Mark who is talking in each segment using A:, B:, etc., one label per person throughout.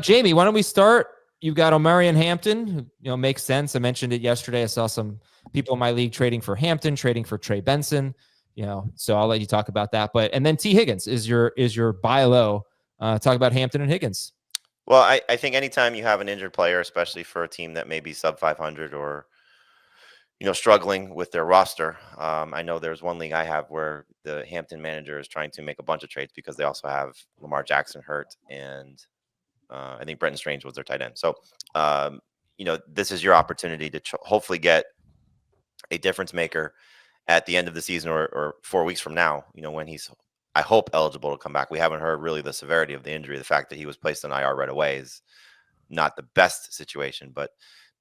A: Jamie, why don't we start? You've got Omarion Hampton, who makes sense. I mentioned it yesterday. I saw some people in my league trading for Hampton, trading for Trey Benson. So I'll let you talk about that. And then T. Higgins is your buy low. Talk about Hampton and Higgins.
B: Well, I think anytime you have an injured player, especially for a team that may be sub 500 or struggling with their roster. I know there's one league I have where the Hampton manager is trying to make a bunch of trades because they also have Lamar Jackson hurt, and I think Brenton Strange was their tight end. So, this is your opportunity to hopefully get a difference maker at the end of the season or 4 weeks from now, when he's, I hope, eligible to come back. We haven't heard really the severity of the injury. The fact that he was placed on IR right away is not the best situation, but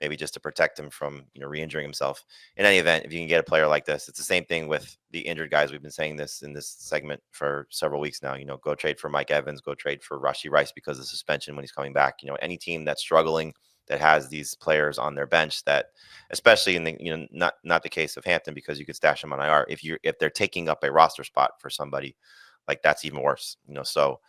B: maybe just to protect him from, re-injuring himself. In any event, if you can get a player like this, it's the same thing with the injured guys. We've been saying this in this segment for several weeks now. Go trade for Mike Evans, go trade for Rashee Rice because of suspension when he's coming back. Any team that's struggling, that has these players on their bench, that, especially in the, not the case of Hampton because you could stash them on IR. If they're taking up a roster spot for somebody, like, that's even worse. So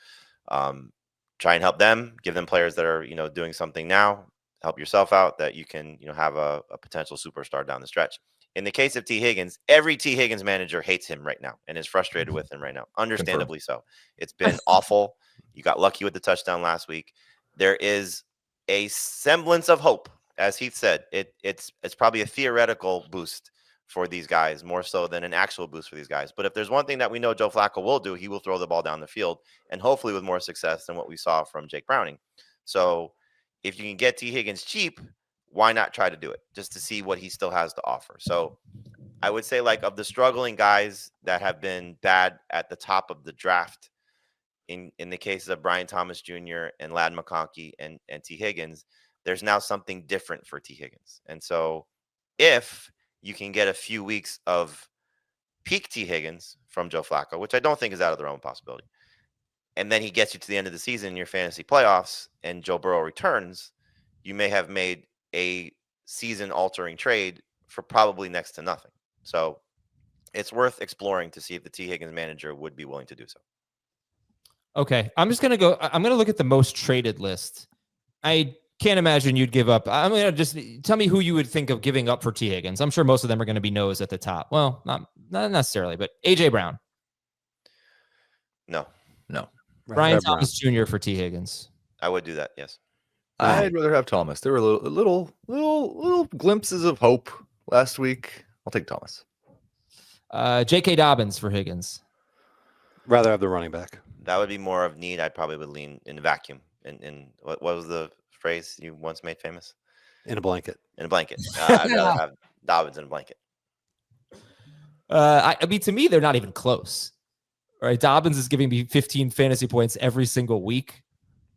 B: try and help them, give them players that are, doing something now. Help yourself out that you can, have a potential superstar down the stretch. In the case of T. Higgins, every T. Higgins manager hates him right now and is frustrated with him right now. Understandably so. It's been awful. You got lucky with the touchdown last week. There is a semblance of hope, as Heath said. It's probably a theoretical boost for these guys, more so than an actual boost for these guys. But if there's one thing that we know Joe Flacco will do, he will throw the ball down the field, and hopefully with more success than what we saw from Jake Browning. So if you can get T. Higgins cheap, why not try to do it just to see what he still has to offer? So I would say, like, of the struggling guys that have been bad at the top of the draft, in the cases of Brian Thomas Jr. and Ladd McConkey and T. Higgins, there's now something different for T. Higgins. And so if you can get a few weeks of peak T. Higgins from Joe Flacco, which I don't think is out of the realm of possibility, and then he gets you to the end of the season in your fantasy playoffs and Joe Burrow returns, you may have made a season-altering trade for probably next to nothing. So it's worth exploring to see if the T. Higgins manager would be willing to do so.
A: Okay, I'm going to look at the most traded list. I can't imagine you'd give up. I'm going to just tell me who you would think of giving up for T. Higgins. I'm sure most of them are going to be no's at the top. Well, not necessarily, but A.J. Brown.
B: No.
A: Brian Thomas Jr. for T. Higgins.
B: I would do that, yes.
C: I'd rather have Thomas. There were little glimpses of hope last week. I'll take Thomas.
A: J.K. Dobbins for Higgins.
D: Rather have the running back.
B: That would be more of need. I probably would lean in vacuum. And what was the phrase you once made famous?
D: In a blanket.
B: In a blanket. I'd rather have Dobbins in a blanket.
A: I mean, to me, they're not even close. Right? Dobbins is giving me 15 fantasy points every single week,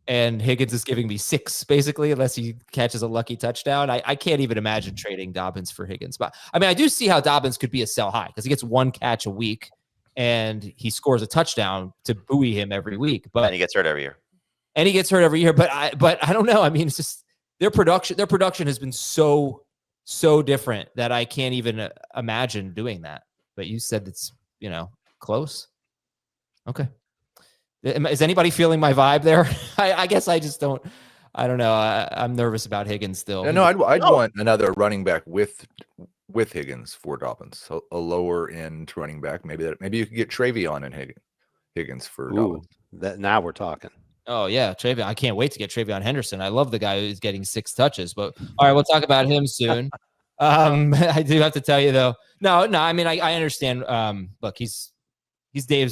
A: and Higgins is giving me 6, basically, unless he catches a lucky touchdown. I can't even imagine trading Dobbins for Higgins. But I mean, I do see how Dobbins could be a sell high because he gets one catch a week, and he scores a touchdown to buoy him every week. But
B: and he gets hurt every year.
A: But I don't know. I mean, it's just their production has been so different that I can't even imagine doing that. But you said it's close. Okay. Is anybody feeling my vibe there? I guess I just don't. I don't know. I'm nervous about Higgins still.
C: No, I'd want another running back with Higgins for Dobbins, so a lower end running back. Maybe you could get TreVeyon and Higgins for Dobbins.
D: Now we're talking.
A: Oh yeah, TreVeyon. I can't wait to get TreVeyon Henderson. I love the guy who's getting 6 touches. But all right, we'll talk about him soon. I do have to tell you though. No. I mean, I understand. Look, he's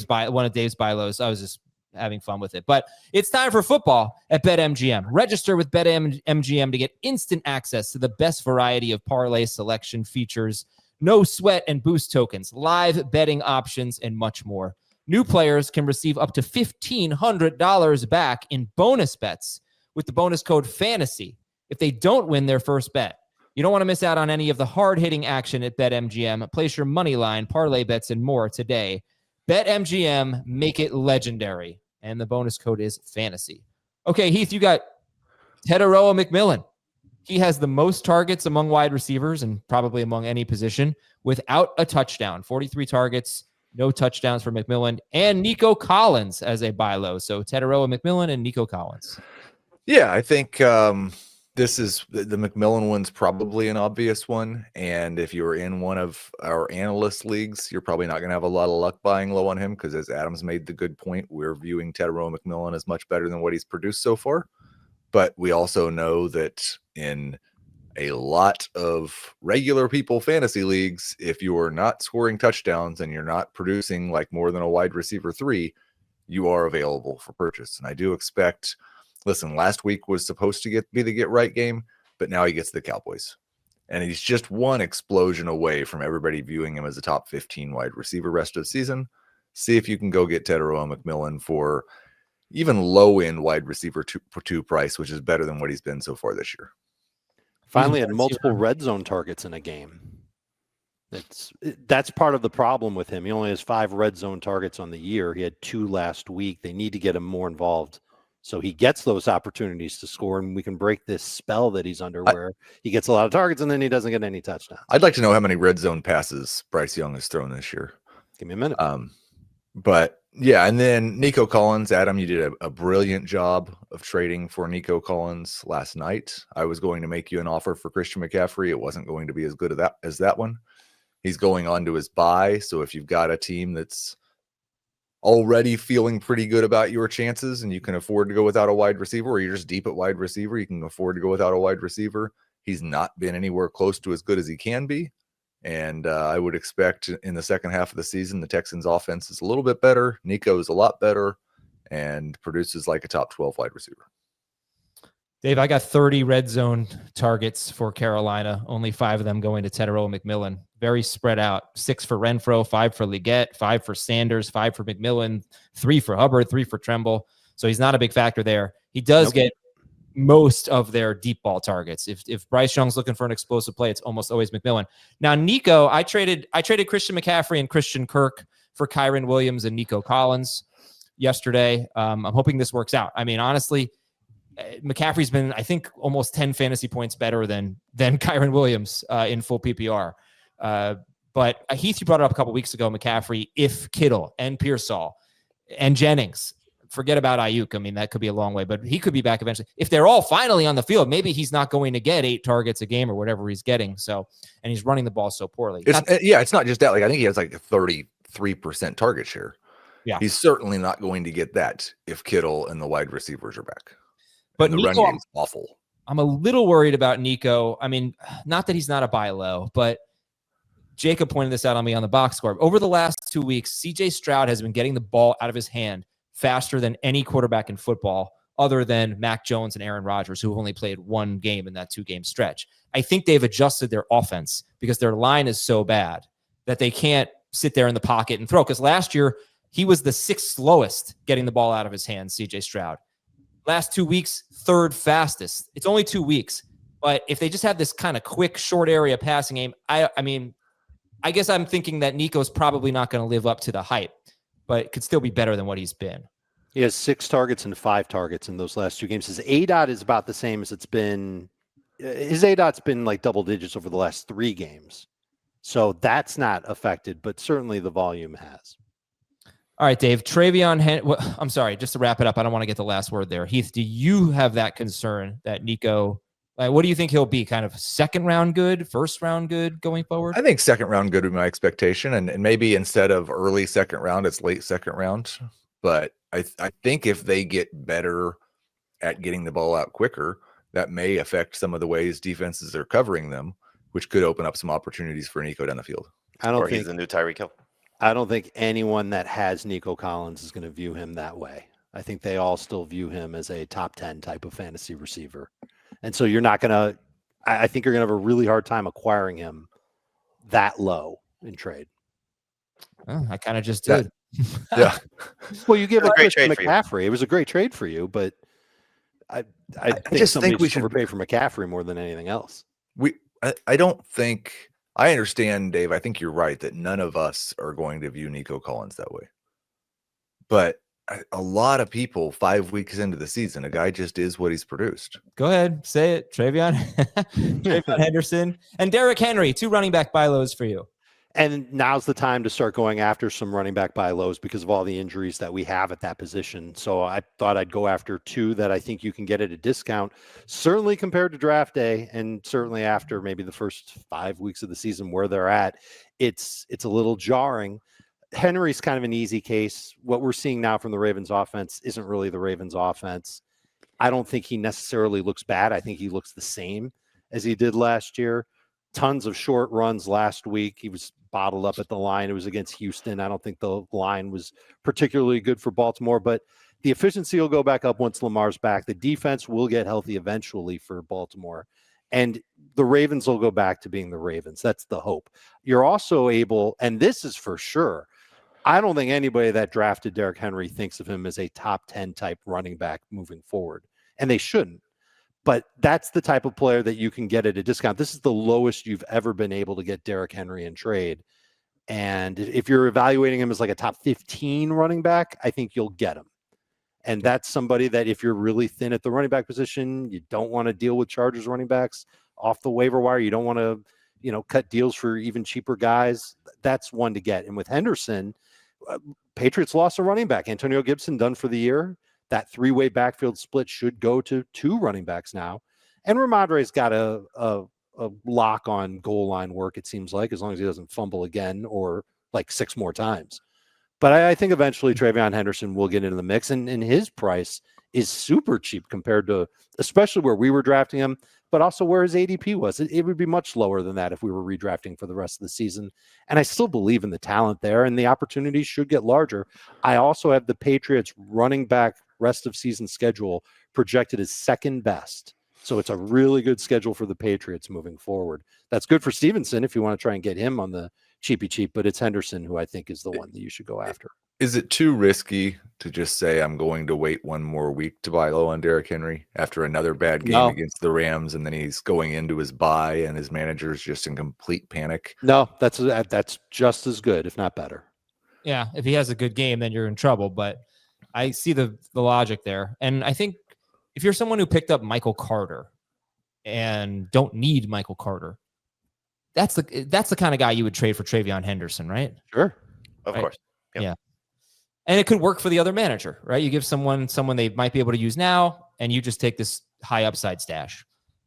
A: one of Dave's buy lows. I was just having fun with it. But it's time for football at BetMGM. Register with BetMGM to get instant access to the best variety of parlay selection features, no sweat and boost tokens, live betting options, and much more. New players can receive up to $1,500 back in bonus bets with the bonus code FANTASY if they don't win their first bet. You don't want to miss out on any of the hard-hitting action at BetMGM. Place your money line, parlay bets, and more today. BetMGM, make it legendary. And the bonus code is FANTASY. Okay, Heath, you got Tetairoa McMillan. He has the most targets among wide receivers and probably among any position without a touchdown. 43 targets, no touchdowns for McMillan. And Nico Collins as a buy low. So Tetairoa McMillan and Nico Collins.
C: Yeah, I think this is the McMillan one's probably an obvious one. And if you're in one of our analyst leagues, you're probably not going to have a lot of luck buying low on him because, as Adams made the good point, we're viewing Tetairoa McMillan as much better than what he's produced so far. But we also know that in a lot of regular people fantasy leagues, if you are not scoring touchdowns and you're not producing like more than a wide receiver 3, you are available for purchase. And I do expect, listen, last week was supposed to be the get right game, but now he gets the Cowboys. And he's just one explosion away from everybody viewing him as a top 15 wide receiver rest of the season. See if you can go get Tetairoa McMillan for even low end wide receiver two price, which is better than what he's been so far this year.
D: Finally had multiple red zone targets in a game. That's part of the problem with him. He only has 5 red zone targets on the year. He had 2 last week. They need to get him more involved so he gets those opportunities to score, and we can break this spell that he's under where he gets a lot of targets and then he doesn't get any touchdowns.
C: I'd like to know how many red zone passes Bryce Young has thrown this year.
D: Give me a minute.
C: But yeah, and then Nico Collins, Adam, you did a brilliant job of trading for Nico Collins last night. I was going to make you an offer for Christian McCaffrey. It wasn't going to be as good as that one. He's going on to his bye. So if you've got a team that's already feeling pretty good about your chances and you can afford to go without a wide receiver, or you're just deep at wide receiver, you can afford to go without a wide receiver. He's not been anywhere close to as good as he can be. And I would expect in the second half of the season, the Texans offense is a little bit better. Nico is a lot better and produces like a top 12 wide receiver.
A: Dave, I got 30 red zone targets for Carolina, only 5 of them going to Tetairoa McMillan. Very spread out. 6 for Renfro, 5 for Leggett, 5 for Sanders, 5 for McMillan, 3 for Hubbard, 3 for Tremble. So he's not a big factor there. He does get most of their deep ball targets. If Bryce Young's looking for an explosive play, it's almost always McMillan. Now, Nico, I traded Christian McCaffrey and Christian Kirk for Kyron Williams and Nico Collins yesterday. I'm hoping this works out. I mean, honestly, McCaffrey's been, I think, almost 10 fantasy points better than Kyron Williams in full PPR. But Heath, you brought it up a couple weeks ago, McCaffrey, if Kittle and Pearsall and Jennings, forget about Ayuk. I mean, that could be a long way, but he could be back eventually. If they're all finally on the field, maybe he's not going to get 8 targets a game or whatever he's getting. So, and he's running the ball so poorly.
C: It's not just that. Like, I think he has like a 33% target share.
A: Yeah.
C: He's certainly not going to get that if Kittle and the wide receivers are back.
A: But
C: the
A: Nico,
C: run game's awful.
A: I'm a little worried about Nico. I mean, not that he's not a buy low, but Jacob pointed this out on me on the box score. Over the last 2 weeks, CJ Stroud has been getting the ball out of his hand faster than any quarterback in football other than Mac Jones and Aaron Rodgers, who only played 1 game in that 2-game stretch. I think they've adjusted their offense because their line is so bad that they can't sit there in the pocket and throw. Because last year, he was the 6th slowest getting the ball out of his hands, CJ Stroud. Last 2 weeks, 3rd fastest. It's only 2 weeks. But if they just have this kind of quick, short area passing game, I mean, I guess I'm thinking that Nico's probably not going to live up to the hype, but could still be better than what he's been.
D: He has 6 targets and 5 targets in those last 2 games. His ADOT is about the same as it's been. His ADOT's been like double digits over the last 3 games. So that's not affected, but certainly the volume has.
A: All right, Dave. I'm sorry, just to wrap it up, I don't want to get the last word there. Heath, do you have that concern that Nico, what do you think he'll be? Kind of 2nd round good, 1st round good going forward?
C: I think 2nd round good would be my expectation. And maybe instead of early 2nd round, it's late 2nd round. But I think if they get better at getting the ball out quicker, that may affect some of the ways defenses are covering them, which could open up some opportunities for Nico down the field.
B: He's the new Tyreek Hill.
D: I don't think anyone that has Nico Collins is going to view him that way. I think they all still view him as a top 10 type of fantasy receiver. And so you're not going to, I think you're going to have a really hard time acquiring him that low in trade.
A: Oh, I kind of just did.
C: Yeah.
D: Well, you give a
B: great
D: Christian
B: trade for you.
D: McCaffrey. It was a great trade for you, but I
C: just think we
D: should overpay for McCaffrey more than anything else.
C: I don't think, I understand, Dave. I think you're right that none of us are going to view Nico Collins that way. But a lot of people 5 weeks into the season, a guy just is what he's produced.
A: Go ahead, say it. TreVeyon Henderson and Derrick Henry, 2 running back buy lows for you.
D: And now's the time to start going after some running back buy lows because of all the injuries that we have at that position. So I thought I'd go after two that I think you can get at a discount, certainly compared to draft day, and certainly after maybe the first 5 weeks of the season where they're at. It's a little jarring. Henry's kind of an easy case. What we're seeing now from the Ravens offense isn't really the Ravens offense. I don't think he necessarily looks bad. I think he looks the same as he did last year. Tons of short runs last week. He was bottled up at the line. It was against Houston. I don't think the line was particularly good for Baltimore, but the efficiency will go back up once Lamar's back. The defense will get healthy eventually for Baltimore, and the Ravens will go back to being the Ravens. That's the hope. You're also able, and this is for sure, I don't think anybody that drafted Derrick Henry thinks of him as a top 10 type running back moving forward, and they shouldn't. But that's the type of player that you can get at a discount. This is the lowest you've ever been able to get Derrick Henry in trade. And if you're evaluating him as like a top 15 running back, I think you'll get him. And that's somebody that if you're really thin at the running back position, you don't want to deal with Chargers running backs off the waiver wire. You don't want to, cut deals for even cheaper guys. That's one to get. And with Henderson, Patriots lost a running back. Antonio Gibson done for the year. That three-way backfield split should go to two running backs now. And Ramadre's got a lock on goal line work, it seems like, as long as he doesn't fumble again or like 6 more times. But I think eventually TreVeyon Henderson will get into the mix, and his price is super cheap compared to, especially where we were drafting him, but also where his ADP was. It would be much lower than that if we were redrafting for the rest of the season. And I still believe in the talent there, and the opportunities should get larger. I also have the Patriots running back rest of season schedule projected as second best. So it's a really good schedule for the Patriots moving forward. That's good for Stevenson if you want to try and get him on the cheapy cheap, but it's Henderson who I think is the one that you should go after.
C: Is it too risky to just say I'm going to wait one more week to buy low on Derrick Henry after another bad game against the Rams, and then he's going into his bye and his manager's just in complete panic?
D: No, that's just as good, if not better.
A: Yeah, if he has a good game, then you're in trouble. But I see the logic there. And I think if you're someone who picked up Michael Carter and don't need Michael Carter, that's the kind of guy you would trade for TreVeyon Henderson, right?
D: Sure.
B: Of course. Yep.
A: Yeah. And it could work for the other manager, right? You give someone they might be able to use now, and you just take this high upside stash.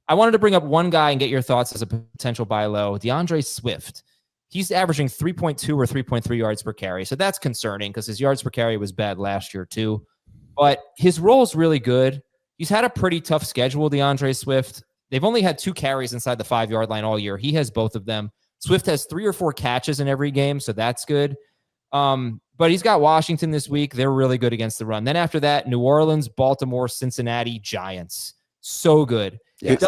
A: I wanted to bring up one guy and get your thoughts as a potential buy low, DeAndre Swift. He's averaging 3.2 or 3.3 yards per carry. So that's concerning because his yards per carry was bad last year too. But his role is really good. He's had a pretty tough schedule, DeAndre Swift. They've only had 2 carries inside the 5-yard line all year. He has both of them. Swift has 3 or 4 catches in every game, so that's good. But he's got Washington this week. They're really good against the run. Then after that, New Orleans, Baltimore, Cincinnati, Giants. So good.
D: Yes.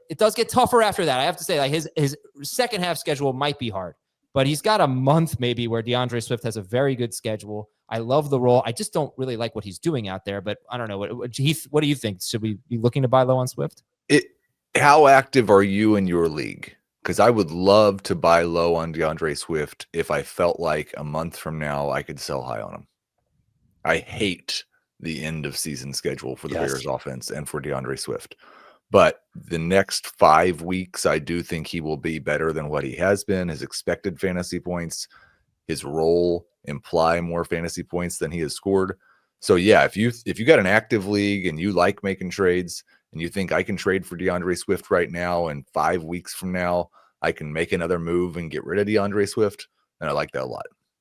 A: It does get tougher after that. I have to say, like his second half schedule might be hard. But he's got a month maybe where DeAndre Swift has a very good schedule. I love the role. I just don't really like what he's doing out there. But I don't know. What do you think? Should we be looking to buy low on Swift?
C: How active are you in your league? Because I would love to buy low on DeAndre Swift if I felt like a month from now I could sell high on him. I hate the end of season schedule for the Bears offense and for DeAndre Swift. But the next 5 weeks, I do think he will be better than what he has been. His expected fantasy points, his role imply more fantasy points than he has scored. So yeah, if you got an active league and you like making trades and you think I can trade for DeAndre Swift right now and 5 weeks from now I can make another move and get rid of DeAndre Swift, then I like that a lot.